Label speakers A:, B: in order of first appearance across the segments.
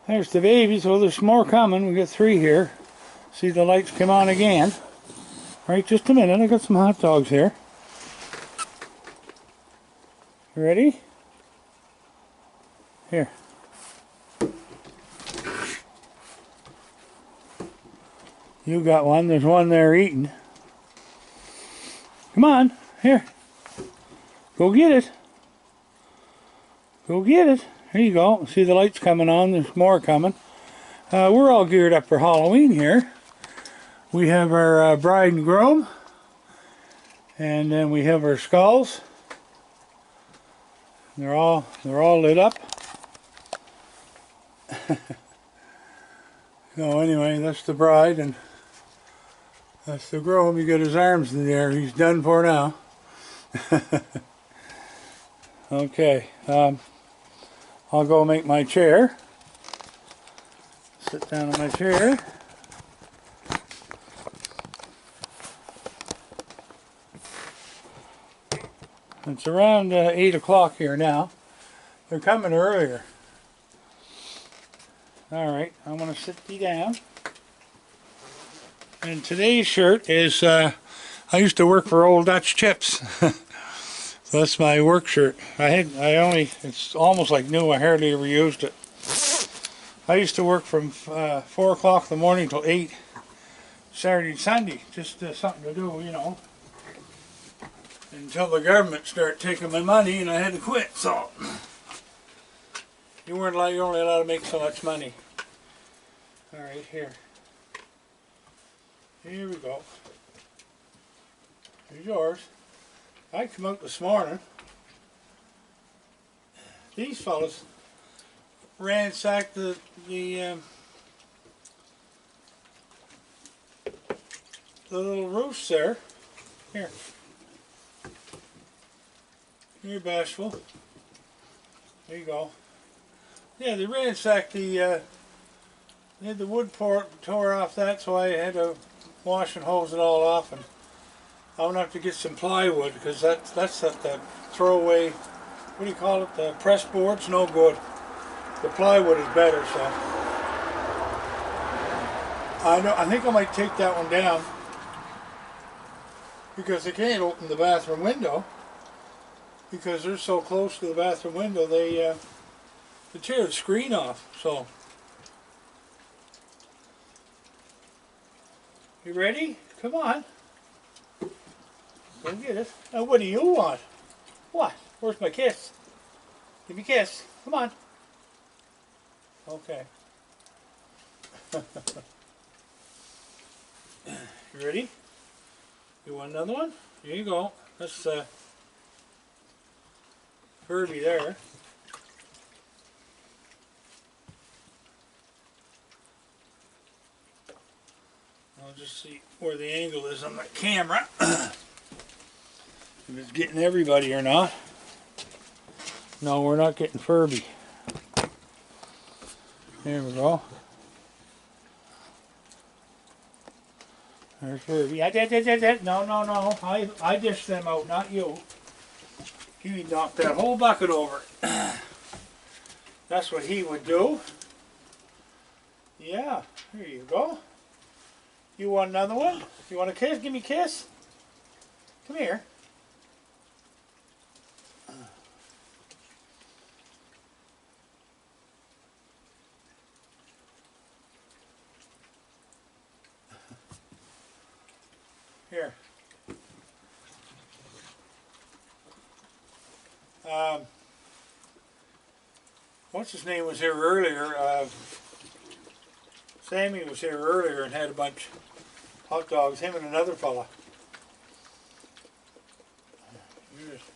A: There's the babies. Well, there's more coming. We got 3 here. See the lights come on again. Right, just a minute. I got some hot dogs here. Ready? Here. You got one. There's one there eating. Come on. Here. Go get it. Go get it. Here you go. See the lights coming on. There's more coming. We're all geared up for Halloween here. We have our bride and groom. And then we have our skulls. They're all lit up. So anyway, that's the bride and that's the groom. You got his arms in the air. He's done for now. Okay, I'll go make my chair. Sit down in my chair. It's around 8 o'clock here now. They're coming earlier. Alright, I'm going to sit thee down. And today's shirt is, I used to work for Old Dutch Chips. So that's my work shirt. It's almost like new, I hardly ever used it. I used to work from 4 o'clock in the morning till 8, Saturday and Sunday. Just something to do, you know. Until the government started taking my money and I had to quit, so. You're only allowed to make so much money. Alright, here. Here we go. Here's yours. I come out this morning. These fellas ransacked the little roofs there. Here. You're bashful. There you go. Yeah, they ransacked they had the wood tore off that, so I had to wash and hose it all off, and I'm gonna have to get some plywood because that's that throwaway. What do you call it? The press board's no good. The plywood is better, so I think I might take that one down because they can't open the bathroom window because they're so close to the bathroom window. They tear the screen off. So, you ready? Come on. Go get it. Now, what do you want? What? Where's my kiss? Give me a kiss. Come on. Okay. You ready? You want another one? Here you go. That's Burnaby there. I'll just see where the angle is on the camera. If it's getting everybody or not. No, we're not getting Furby. There we go. There's Furby. No. I dished them out, not you. He knocked that whole bucket over. That's what he would do. Yeah, here you go. You want another one? You want a kiss? Give me a kiss. Come here. Here. What's his name was here earlier? Sammy was here earlier and had a bunch of hot dogs. Him and another fella. You're just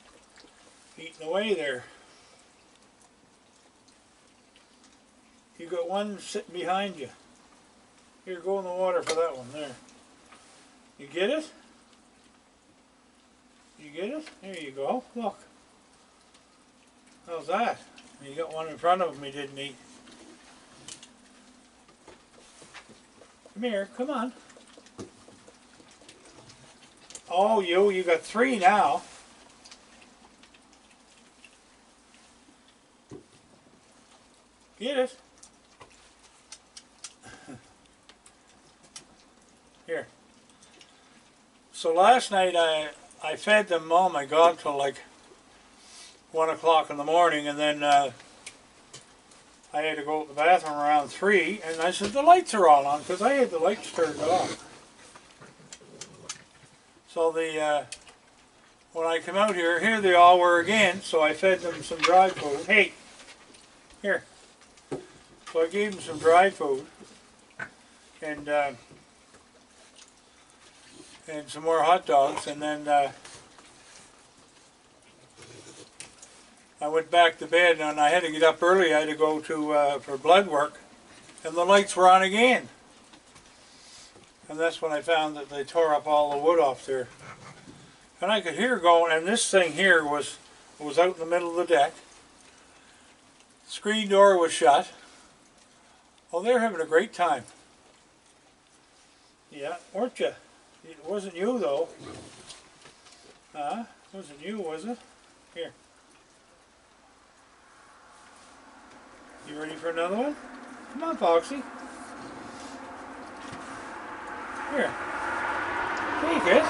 A: eating away there. You got one sitting behind you. Here, go in the water for that one. There. You get it? You get it? There you go. Look. How's that? You got one in front of him he didn't eat. Come here, come on. Oh, you got 3 now. Get it. Here. So last night I fed them, oh my God, till like 1 o'clock in the morning, and then I had to go to the bathroom around 3, and I said the lights are all on because I had the lights turned off. So when I come out here they all were again, so I fed them some dry food. Hey, here. So I gave them some dry food and some more hot dogs, and then I went back to bed, and I had to get up early. I had to go to for blood work, and the lights were on again. And that's when I found that they tore up all the wood off there. And I could hear going, and this thing here was out in the middle of the deck. Screen door was shut. Oh, they're having a great time. Yeah, weren't you? It wasn't you, though. Wasn't you, was it? Here. You ready for another one? Come on, Foxy. Here. Take it.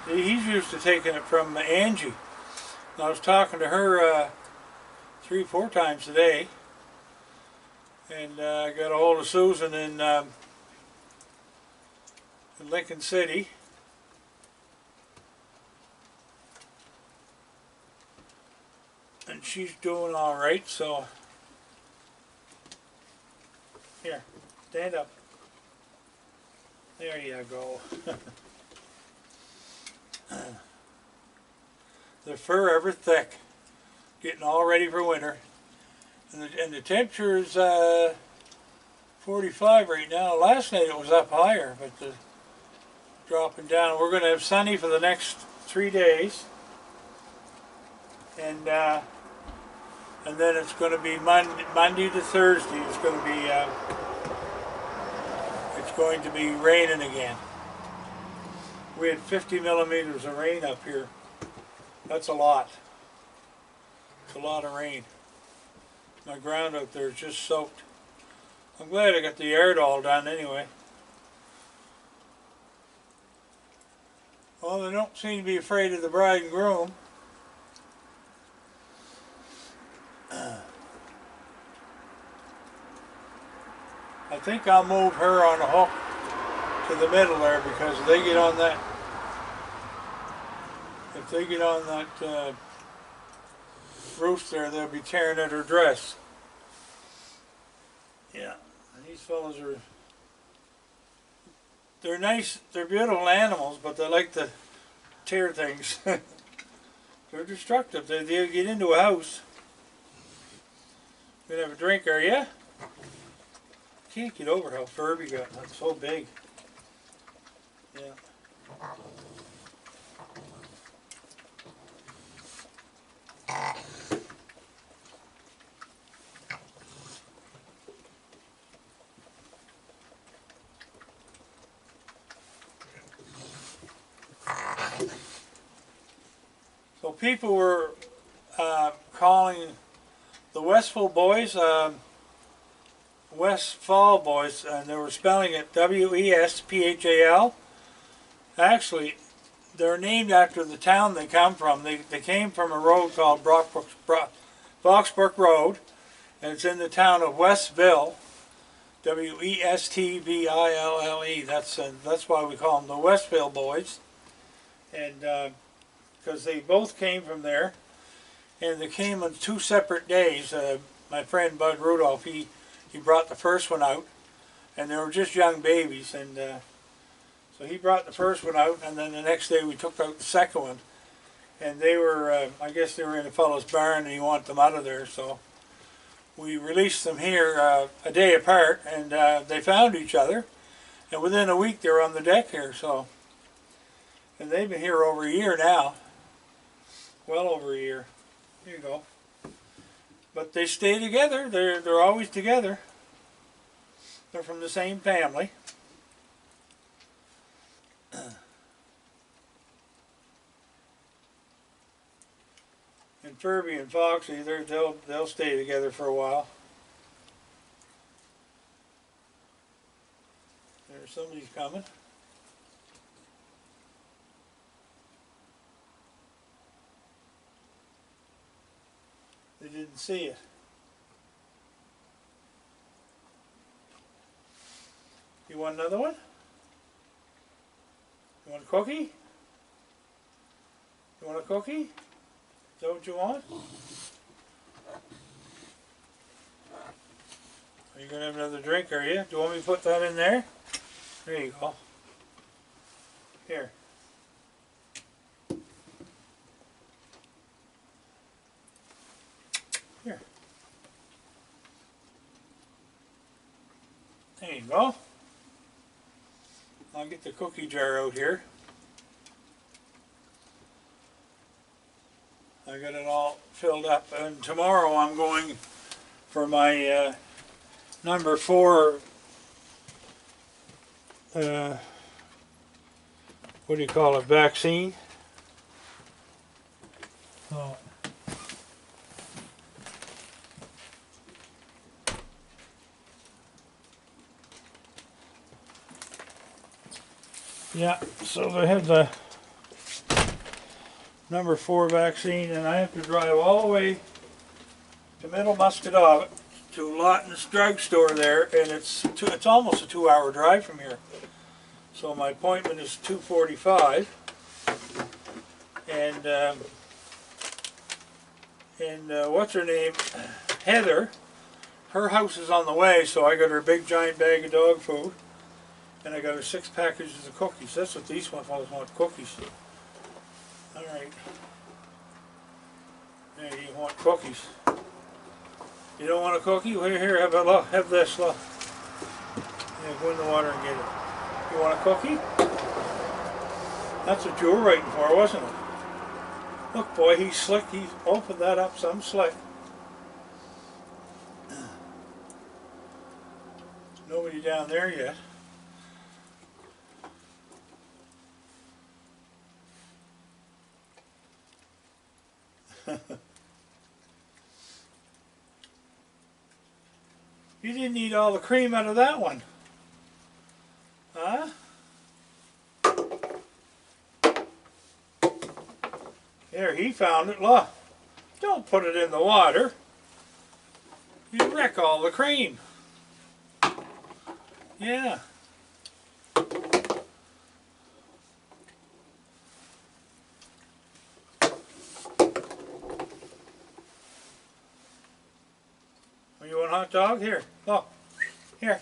A: See, he's used to taking it from Angie. And I was talking to her 3 or 4 times a day. And I got a hold of Susan in Lincoln City. And she's doing all right, so here, stand up. There you go. The fur ever thick, getting all ready for winter. And the temperature is 45 right now. Last night it was up higher, but dropping down. We're going to have sunny for the next 3 days. And then it's going to be Monday to Thursday. It's going to be raining again. We had 50 millimeters of rain up here. That's a lot. It's a lot of rain. My ground out there is just soaked. I'm glad I got the yard all done anyway. Well, they don't seem to be afraid of the bride and groom. I think I'll move her on a hook to the middle there, because if they get on that, roof there, they'll be tearing at her dress. Yeah, these fellows they're nice, they're beautiful animals, but they like to tear things. They're destructive. They'll get into a house. You gonna have a drink, are you? Can't get over how Furby got. That's so big. Yeah. So people were calling the Westfall boys Westfall boys, and they were spelling it W-E-S-P-H-A-L. Actually, they're named after the town they come from. They came from a road called Boxbrook Road, and it's in the town of Westville. W-E-S-T-V-I-L-L-E. That's why we call them the Westville boys, and because they both came from there, and they came on 2 separate days. My friend Bud Rudolph, he brought the first one out, and they were just young babies, and so he brought the first one out, and then the next day we took out the second one, and they were, I guess they were in a fellow's barn, and he wanted them out of there, so we released them here a day apart, and they found each other, and within a week they were on the deck here, so, and they've been here over a year now, well over a year. Here you go. But they stay together. They're always together. They're from the same family. And Furby and Foxy, they'll stay together for a while. There's somebody's coming. They didn't see it. You want another one? You want a cookie? You want a cookie? Is that what you want? Are you going to have another drink, are you? Do you want me to put that in there? There you go. Here. Here. There you go. I'll get the cookie jar out here. I got it all filled up, and tomorrow I'm going for my number 4 what do you call it, vaccine. Oh. Yeah, so they have the number 4 vaccine, and I have to drive all the way to Middle Muscatawbut to Lawton's drugstore there, and it's almost a 2-hour drive from here. So my appointment is 2:45, and what's her name, Heather, her house is on the way, so I got her big giant bag of dog food, and I got her 6 packages of cookies. That's what these fellows want, cookies. All right. There, you want cookies. You don't want a cookie? Well, here, have this. Yeah, go in the water and get it. You want a cookie? That's what you were waiting for, wasn't it? Look, boy, he's slick. He's opened that up some slick. Nobody down there yet. You didn't eat all the cream out of that one. Huh? There, he found it. Look. Don't put it in the water. You wreck all the cream. Yeah. You want a hot dog? Here. Look. Here.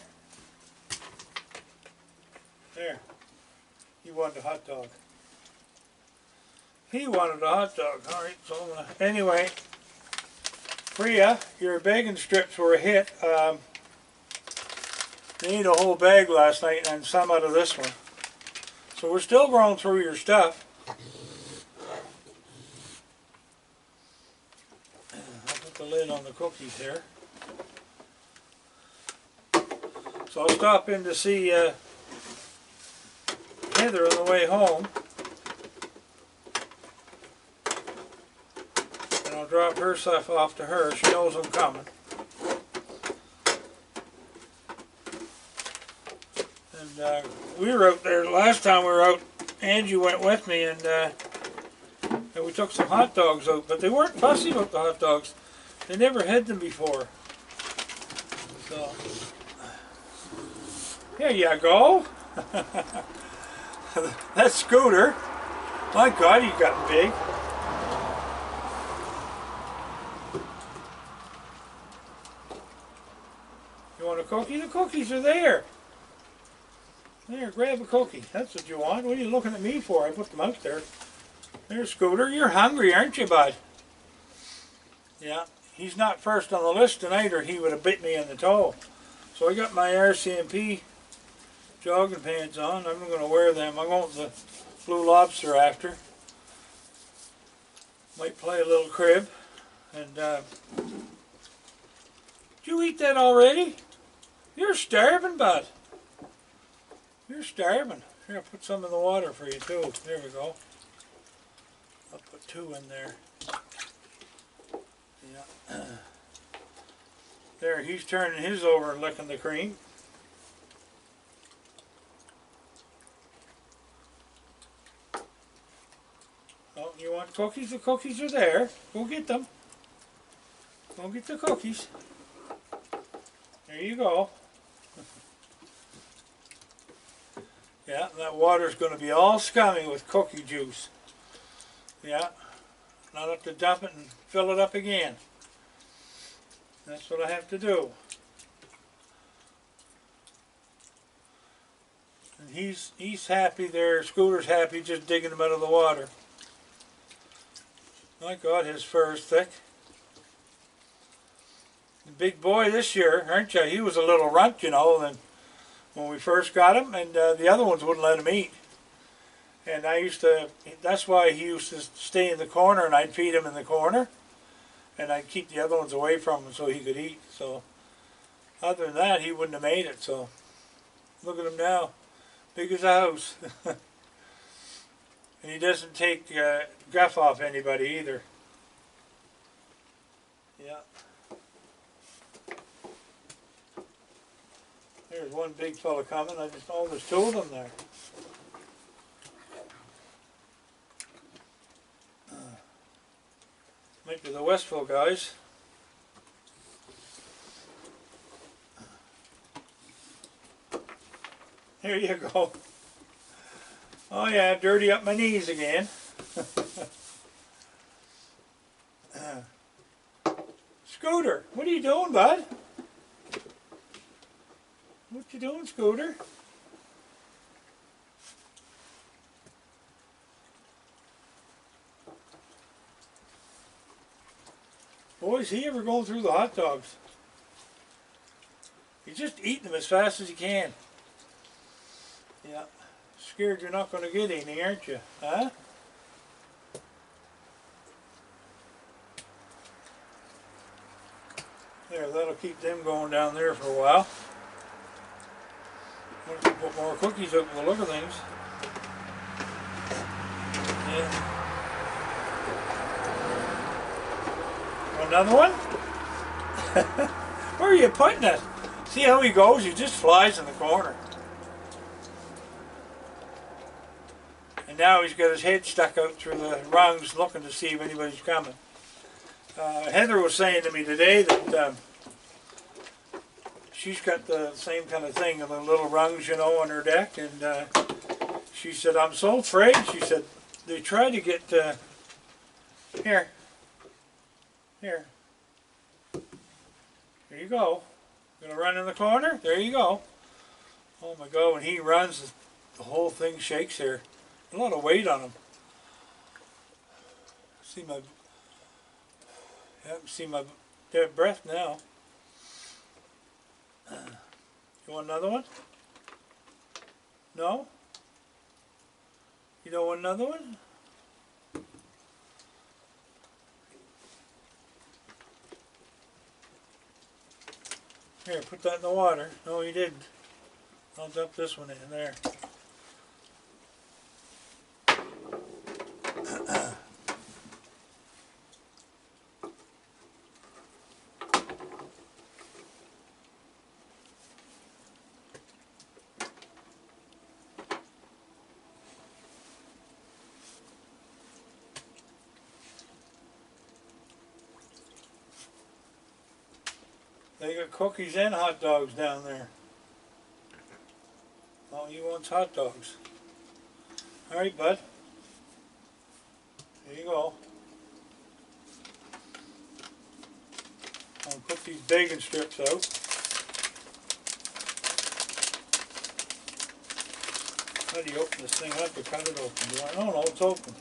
A: There. He wanted a hot dog. He wanted a hot dog. All right, so I'm gonna... Anyway, Priya, your bacon strips were a hit. They ate a whole bag last night and some out of this one. So we're still going through your stuff. I'll put the lid on the cookies here. So I'll stop in to see Heather on the way home. And I'll drop her stuff off to her. She knows I'm coming. And we were out there, last time we were out, Angie went with me, and we took some hot dogs out. But they weren't fussy about the hot dogs. They never had them before. So... Here you go. That Scooter. My God, he's gotten big. You want a cookie? The cookies are there. There, grab a cookie. That's what you want. What are you looking at me for? I put them out there. There's Scooter. You're hungry, aren't you, bud? Yeah. He's not first on the list tonight, or he would have bit me in the toe. So I got my RCMP jogging pants on. I'm going to wear them. I'm going to the Blue Lobster after. Might play a little crib. And did you eat that already? You're starving, bud. You're starving. Here, I'll put some in the water for you too. There we go. I'll put 2 in there. Yeah. There, he's turning his over and licking the cream. cookies? The cookies are there. Go get them. Go get the cookies. There you go. Yeah, that water's going to be all scummy with cookie juice. Yeah. Now I have to dump it and fill it up again. That's what I have to do. And he's happy there. Scooter's happy just digging him out of the water. My God, his fur is thick. The big boy this year, aren't you? He was a little runt, you know, than when we first got him, and the other ones wouldn't let him eat. And I used to, that's why he used to stay in the corner, and I'd feed him in the corner, and I'd keep the other ones away from him so he could eat. So other than that, he wouldn't have made it. So look at him now, big as a house. And he doesn't take guff off anybody either. Yeah. There's one big fella coming. I just know there's two of them there. Might be the Westville guys. Here you go. Oh yeah, dirty up my knees again. Scooter, what are you doing, bud? What you doing, Scooter? Boy, is he ever going through the hot dogs. He's just eating them as fast as he can. Yeah. Scared you're not going to get any, aren't you? Huh? There, that'll keep them going down there for a while. I'm going to put more cookies up with the look of things. Yeah. Another one? Where are you putting it? See how he goes? He just flies in the corner. And now he's got his head stuck out through the rungs looking to see if anybody's coming. Heather was saying to me today that she's got the same kind of thing, the little rungs, you know, on her deck. And she said, I'm so afraid. She said, they try to get... Here. Here. There you go. Gonna run in the corner? There you go. Oh my God, when he runs, the whole thing shakes here. A lot of weight on him. See my... see my dead breath now. You want another one? No? You don't want another one? Here, put that in the water. No, you didn't. I'll dump this one in there. They got cookies and hot dogs down there. All he wants hot dogs. All right, bud. There you go. I'll put these bacon strips out. How do you open this thing? I have to cut it open. Do I? No, it's open.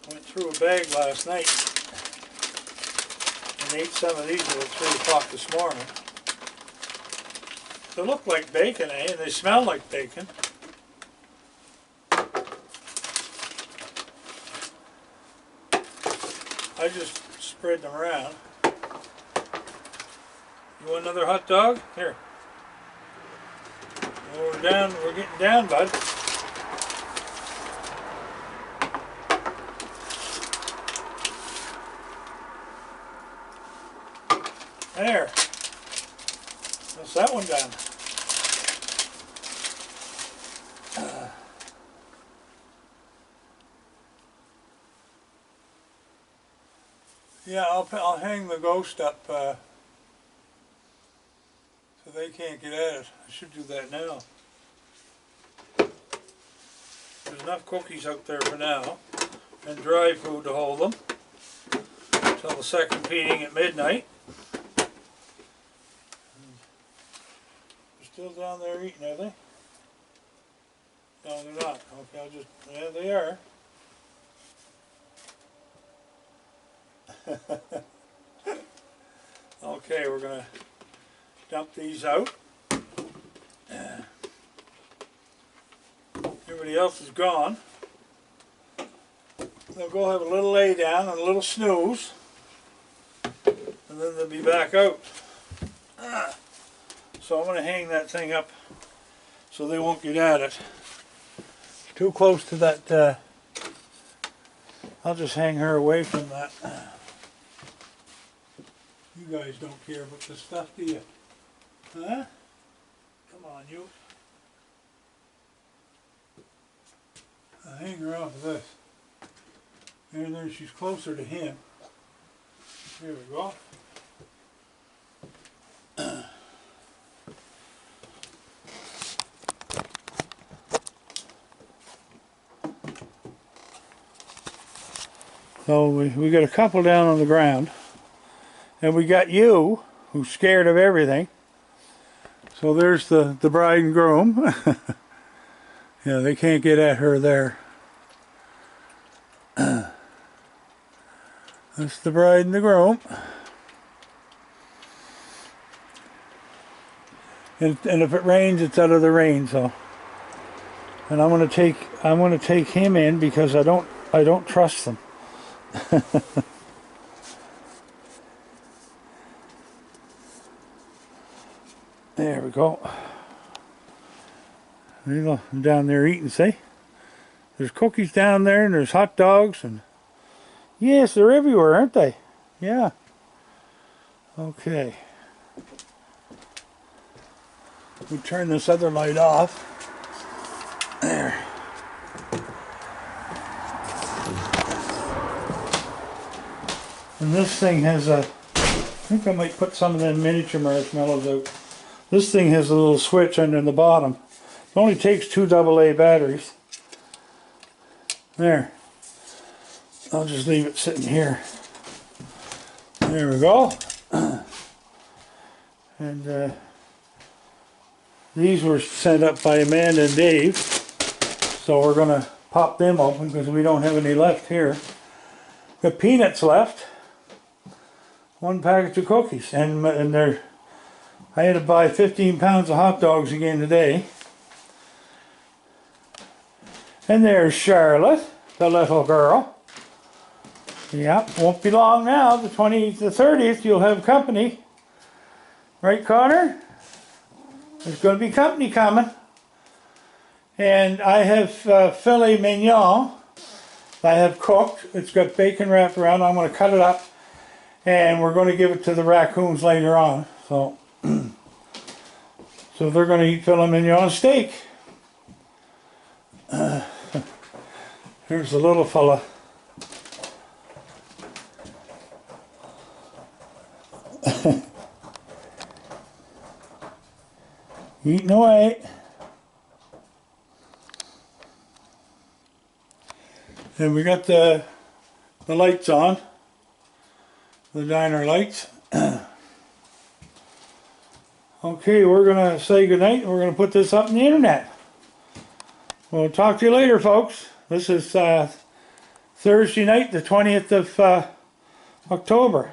A: Went through a bag last night. And ate some of these at 3 o'clock this morning. They look like bacon, eh? And they smell like bacon. I just spread them around. You want another hot dog? Here. Well, we're down. We're getting down, bud. There. That's that one done. Yeah, I'll hang the ghost up so they can't get at it. I should do that now. There's enough cookies out there for now, and dry food to hold them until the second feeding at midnight. They're still down there eating, are they? No, they're not. Okay, I'll just, yeah, they are. Okay, we're going to dump these out. Everybody else is gone. They'll go have a little lay down and a little snooze, and then they'll be back out. So I'm going to hang that thing up so they won't get at it. Too close to that, I'll just hang her away from that. You guys don't care about this stuff, do you? Huh? Come on, you. I'll hang her off of this. And then she's closer to him. There we go. So we got a couple down on the ground. And we got you, who's scared of everything. So there's the bride and groom. Yeah, they can't get at her there. That's the bride and the groom. And if it rains, it's out of the rain. So, and I'm gonna take him in because I don't trust them. There we go. There you go. I'm down there eating, see? There's cookies down there and there's hot dogs and yes, they're everywhere, aren't they? Yeah. Okay. We turn this other light off. There. And this thing has a, I think I might put some of them miniature marshmallows out. This thing has a little switch under the bottom. It only takes 2 AA batteries. There. I'll just leave it sitting here. There we go. And these were sent up by Amanda and Dave. So we're going to pop them open because we don't have any left here. Got peanuts left. 1 package of cookies. And they're, I had to buy 15 pounds of hot dogs again today. And there's Charlotte, the little girl. Yep, won't be long now. The 30th, you'll have company. Right, Connor? There's going to be company coming. And I have filet mignon. I have cooked. It's got bacon wrapped around. I'm going to cut it up. And we're going to give it to the raccoons later on. So, so they're going to eat filet mignon steak. Here's the little fella. Eating away. And we got the lights on. The diner lights. Okay, we're going to say goodnight and we're going to put this up on the internet. We'll talk to you later, folks. This is Thursday night, the 20th of October.